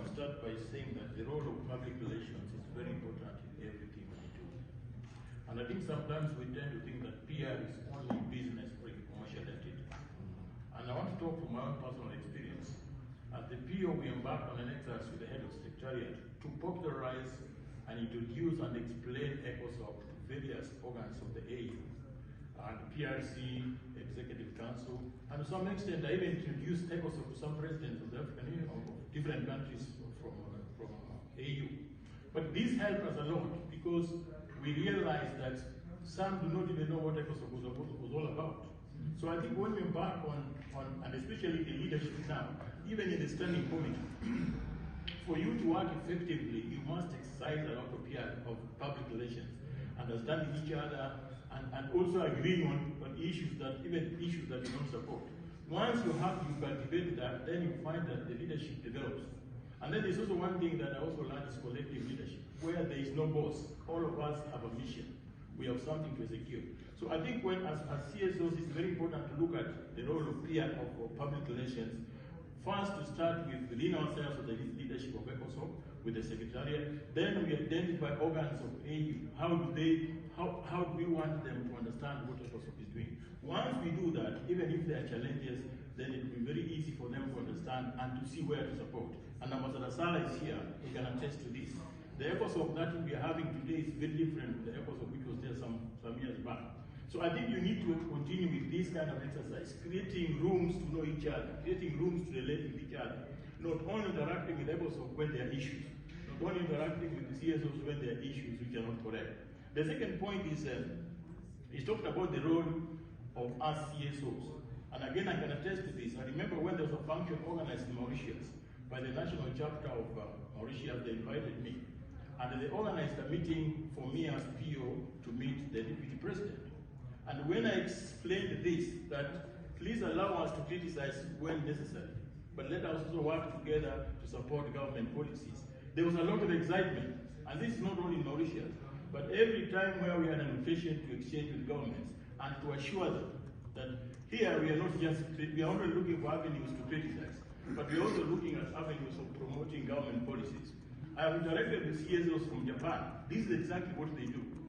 want to start by saying that the role of public relations is very important in everything we do. And I think sometimes we tend to think that PR is only business or commercial entity. And I want to talk from my own personal experience. At the PO, we embarked on an exercise with the head of secretariat to popularize and introduce and explain ECOSOC to various organs of the AU, and PRC, Executive Council, and to some extent I even introduced ECOSOC to some presidents of the African Union, of different countries from AU. But this helped us a lot because we realized that some do not even know what ECOSOC was all about. So I think when we embark on and especially the leadership now, even in the standing committee, for you to work effectively, you must exercise a lot of PR, of public relations, understanding each other, and also agreeing on issues that you don't support. Once you cultivate that, then you find that the leadership develops. And then there's also one thing that I also learned is collective leadership, where there is no boss. All of us have a mission. We have something to execute. So I think as CSOs, it's very important to look at the role of PR, of public relations. First, to start with within ourselves with the leadership of ECOSOC, with the Secretariat. Then we identify organs of AU. How do we want them to understand what ECOSOC is doing? Once we do that, even if there are challenges, then it will be very easy for them to understand and to see where to support. And Ambassador Sala is here, he can attest to this. The ECOSOC that we are having today is very different from the ECOSOC which was there some years back. So I think you need to continue with this kind of exercise, creating rooms to know each other, creating rooms to relate with each other, not only interacting with ECOSOC when there are issues, not only interacting with the CSOs when there are issues which are not correct. The second point is, he's talked about the role of us CSOs. And again, I can attest to this. I remember when there was a function organized in Mauritius by the national chapter of Mauritius, they invited me. And they organized a meeting for me as PO to meet the deputy president. And when I explained this, that please allow us to criticize when necessary, but let us also work together to support government policies, there was a lot of excitement. And this is not only in Mauritius, but every time where we had an occasion to exchange with governments and to assure them that here we are not only looking for avenues to criticize, but we are also looking at avenues of promoting government policies. I have interacted with CSOs from Japan. This is exactly what they do.